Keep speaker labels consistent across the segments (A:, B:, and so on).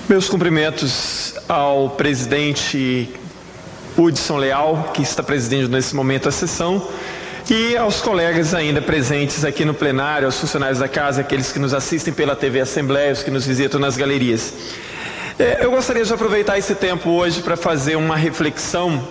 A: Meus cumprimentos ao presidente Hudson Leal, que está presidindo nesse momento a sessão, e aos colegas ainda presentes aqui no plenário, aos funcionários da casa, aqueles que nos assistem pela TV Assembleia, os que nos visitam nas galerias. Eu gostaria de aproveitar esse tempo hoje para fazer uma reflexão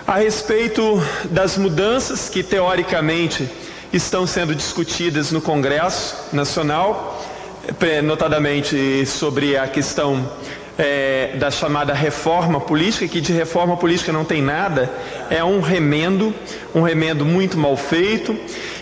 A: a respeito das mudanças que teoricamente estão sendo discutidas no Congresso Nacional, notadamente sobre a questão da chamada reforma política, que de reforma política não tem nada, é um remendo muito mal feito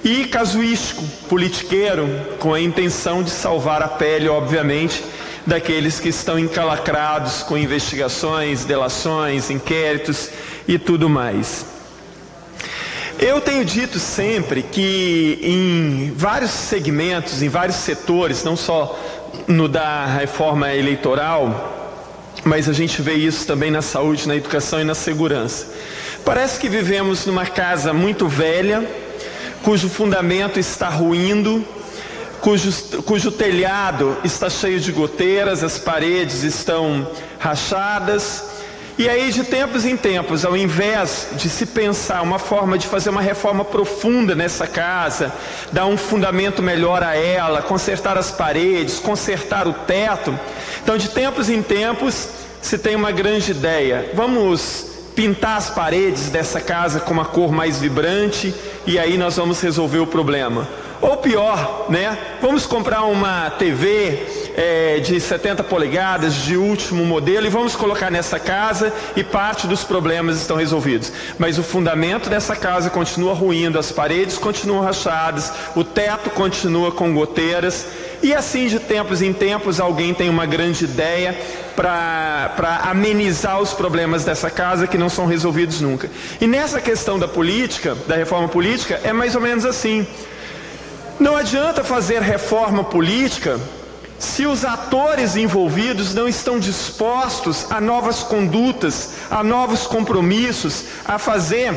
A: e casuístico, politiqueiro, com a intenção de salvar a pele, obviamente, daqueles que estão encalacrados com investigações, delações, inquéritos e tudo mais. Eu tenho dito sempre que em vários segmentos, em vários setores, não só no da reforma eleitoral, mas a gente vê isso também na saúde, na educação e na segurança. Parece que vivemos numa casa muito velha, cujo fundamento está ruindo, cujo telhado está cheio de goteiras, as paredes estão rachadas. E aí, de tempos em tempos, ao invés de se pensar uma forma de fazer uma reforma profunda nessa casa, dar um fundamento melhor a ela, consertar as paredes, consertar o teto, então de tempos em tempos se tem uma grande ideia: vamos pintar as paredes dessa casa com uma cor mais vibrante e aí nós vamos resolver o problema. Ou pior, né? Vamos comprar uma TV de 70 polegadas de último modelo e vamos colocar nessa casa e parte dos problemas estão resolvidos. Mas o fundamento dessa casa continua ruindo, as paredes continuam rachadas, o teto continua com goteiras e assim de tempos em tempos alguém tem uma grande ideia para amenizar os problemas dessa casa que não são resolvidos nunca. E nessa questão da política, da reforma política, é mais ou menos assim. Não adianta fazer reforma política se os atores envolvidos não estão dispostos a novas condutas, a novos compromissos, a fazer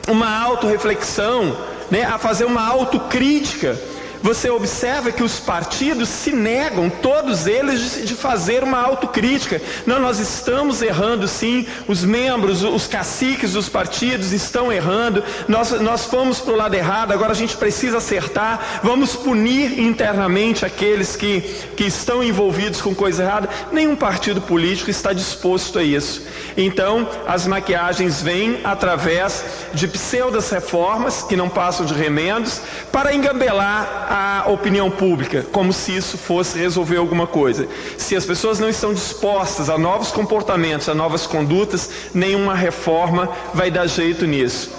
A: uma autorreflexão, né, a fazer uma autocrítica. Você observa que os partidos se negam, todos eles, de fazer uma autocrítica. Não, nós estamos errando sim, os membros, os caciques dos partidos estão errando, nós fomos para o lado errado, agora a gente precisa acertar, vamos punir internamente aqueles que estão envolvidos com coisa errada. Nenhum partido político está disposto a isso. Então, as maquiagens vêm através de pseudas reformas, que não passam de remendos, para engambelar a opinião pública, como se isso fosse resolver alguma coisa. Se as pessoas não estão dispostas a novos comportamentos, a novas condutas, nenhuma reforma vai dar jeito nisso.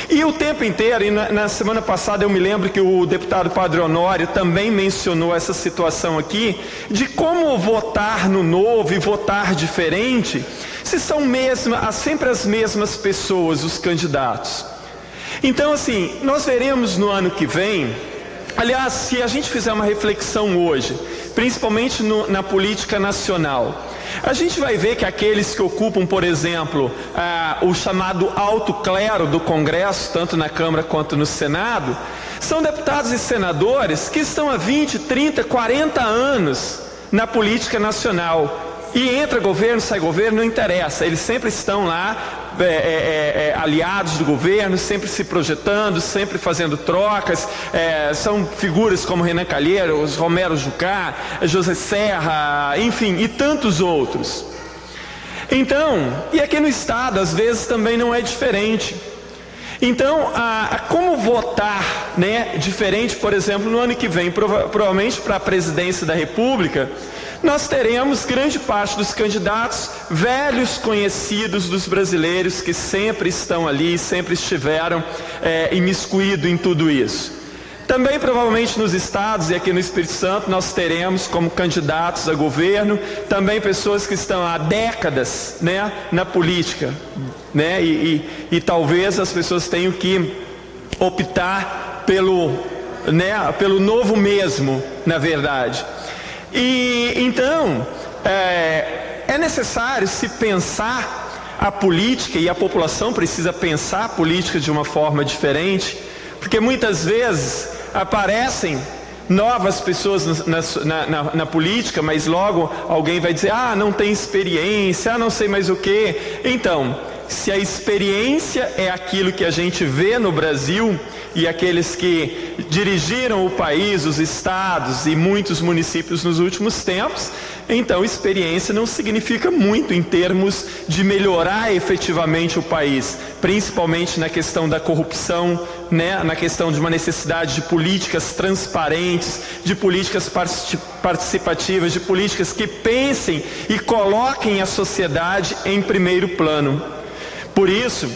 A: E o tempo inteiro, e na semana passada eu me lembro que o deputado Padre Honório também mencionou essa situação aqui, de como votar no novo e votar diferente, se são sempre as mesmas pessoas, os candidatos. Então assim, nós veremos no ano que vem. Aliás, se a gente fizer uma reflexão hoje, principalmente na política nacional, a gente vai ver que aqueles que ocupam, por exemplo, o chamado alto clero do Congresso, tanto na Câmara quanto no Senado, são deputados e senadores que estão há 20, 30, 40 anos na política nacional. E entra governo, sai governo, não interessa, eles sempre estão lá, aliados do governo, sempre se projetando, sempre fazendo trocas, são figuras como Renan Calheiros, Romero Jucá, José Serra, enfim, e tantos outros. Então, e aqui no Estado, às vezes também não é diferente. Então, como votar, né, diferente, por exemplo, no ano que vem, provavelmente para a presidência da República, nós teremos grande parte dos candidatos velhos conhecidos dos brasileiros que sempre estão ali, sempre estiveram imiscuídos em tudo isso. Também provavelmente nos estados e aqui no Espírito Santo nós teremos como candidatos a governo também pessoas que estão há décadas, né, na política, né, e talvez as pessoas tenham que optar pelo novo mesmo, na verdade. E então é necessário se pensar a política, e a população precisa pensar a política de uma forma diferente, porque muitas vezes aparecem novas pessoas na política, mas logo alguém vai dizer, não tem experiência, não sei mais o quê. Então, se a experiência é aquilo que a gente vê no Brasil, e aqueles que dirigiram o país, os estados e muitos municípios nos últimos tempos, então experiência não significa muito em termos de melhorar efetivamente o país, principalmente na questão da corrupção, né? Na questão de uma necessidade de políticas transparentes, de políticas participativas, de políticas que pensem e coloquem a sociedade em primeiro plano. Por isso,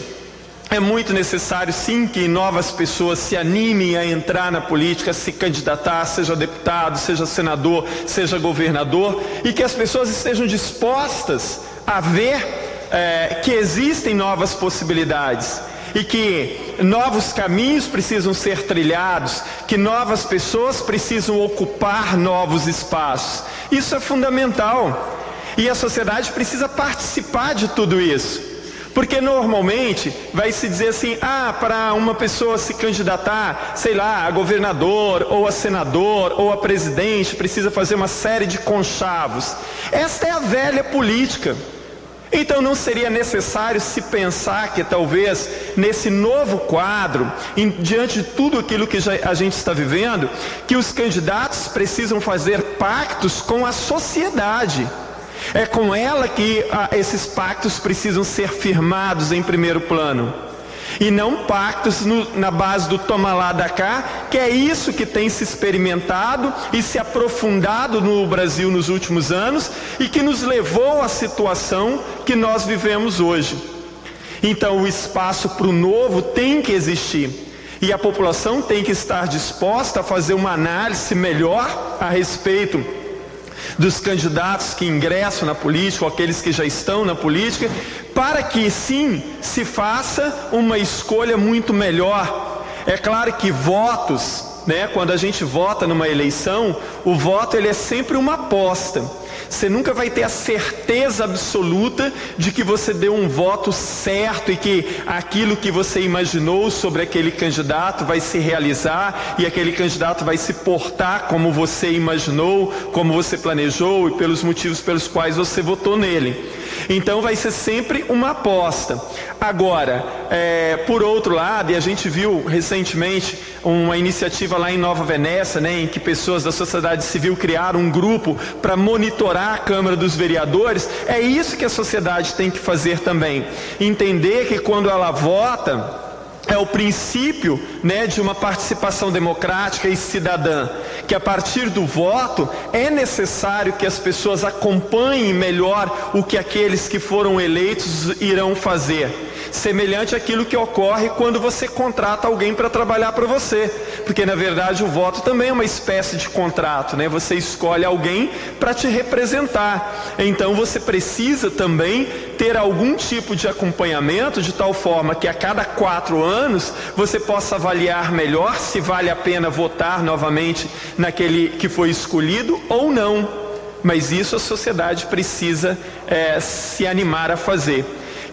A: é muito necessário, sim, que novas pessoas se animem a entrar na política, a se candidatar, seja deputado, seja senador, seja governador, e que as pessoas estejam dispostas a ver que existem novas possibilidades e que novos caminhos precisam ser trilhados, que novas pessoas precisam ocupar novos espaços. Isso é fundamental e a sociedade precisa participar de tudo isso. Porque normalmente vai se dizer assim, para uma pessoa se candidatar, sei lá, a governador, ou a senador, ou a presidente, precisa fazer uma série de conchavos. Esta é a velha política. Então não seria necessário se pensar que talvez nesse novo quadro, diante de tudo aquilo que a gente está vivendo, que os candidatos precisam fazer pactos com a sociedade. É com ela que esses pactos precisam ser firmados em primeiro plano. E não pactos na base do toma lá da cá, que é isso que tem se experimentado e se aprofundado no Brasil nos últimos anos e que nos levou à situação que nós vivemos hoje. Então o espaço para o novo tem que existir. E a população tem que estar disposta a fazer uma análise melhor a respeito dos candidatos que ingressam na política, ou aqueles que já estão na política, para que sim se faça uma escolha muito melhor. É claro que votos, né, quando a gente vota numa eleição, o voto ele é sempre uma aposta. Você nunca vai ter a certeza absoluta de que você deu um voto certo e que aquilo que você imaginou sobre aquele candidato vai se realizar e aquele candidato vai se portar como você imaginou, como você planejou e pelos motivos pelos quais você votou nele. Então vai ser sempre uma aposta. Agora, por outro lado, e a gente viu recentemente uma iniciativa lá em Nova Venécia, né, em que pessoas da sociedade civil criaram um grupo para monitorar a Câmara dos Vereadores. É isso que a sociedade tem que fazer também. Entender que quando ela vota, é o princípio, né, de uma participação democrática e cidadã, que a partir do voto é necessário que as pessoas acompanhem melhor o que aqueles que foram eleitos irão fazer. Semelhante àquilo que ocorre quando você contrata alguém para trabalhar para você, porque na verdade o voto também é uma espécie de contrato, né? Você escolhe alguém para te representar, então você precisa também ter algum tipo de acompanhamento, de tal forma que a cada 4 anos você possa avaliar melhor se vale a pena votar novamente naquele que foi escolhido ou não. Mas isso a sociedade precisa se animar a fazer.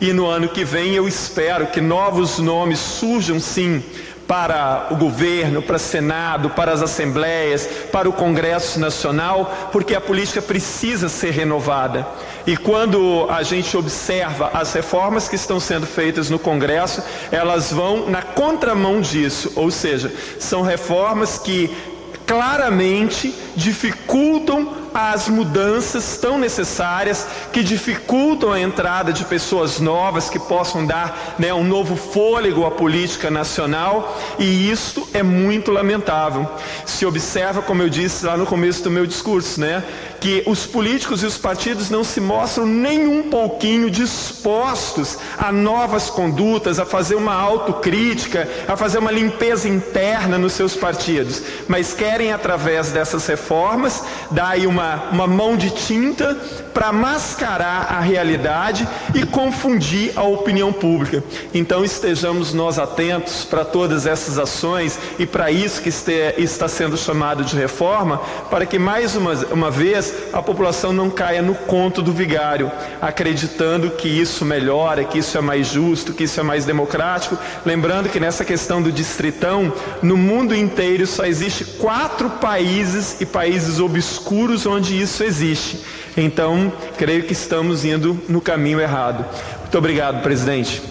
A: E no ano que vem eu espero que novos nomes surjam sim para o governo, para o Senado, para as assembleias, para o Congresso Nacional, porque a política precisa ser renovada. E quando a gente observa as reformas que estão sendo feitas no Congresso, elas vão na contramão disso, ou seja, são reformas que claramente dificultam as mudanças tão necessárias, que dificultam a entrada de pessoas novas que possam dar, né, um novo fôlego à política nacional, e isto é muito lamentável. Se observa, como eu disse lá no começo do meu discurso, né, que os políticos e os partidos não se mostram nem um pouquinho dispostos a novas condutas, a fazer uma autocrítica, a fazer uma limpeza interna nos seus partidos, mas querem, através dessas reformas, dar aí uma mão de tinta para mascarar a realidade e confundir a opinião pública. Então estejamos nós atentos para todas essas ações e para isso que está sendo chamado de reforma, para que mais uma vez vez a população não caia no conto do vigário, acreditando que isso melhora, que isso é mais justo, que isso é mais democrático. Lembrando que nessa questão do distritão, no mundo inteiro só existe 4 países e países obscuros onde isso existe. Então, creio que estamos indo no caminho errado. Muito obrigado, presidente.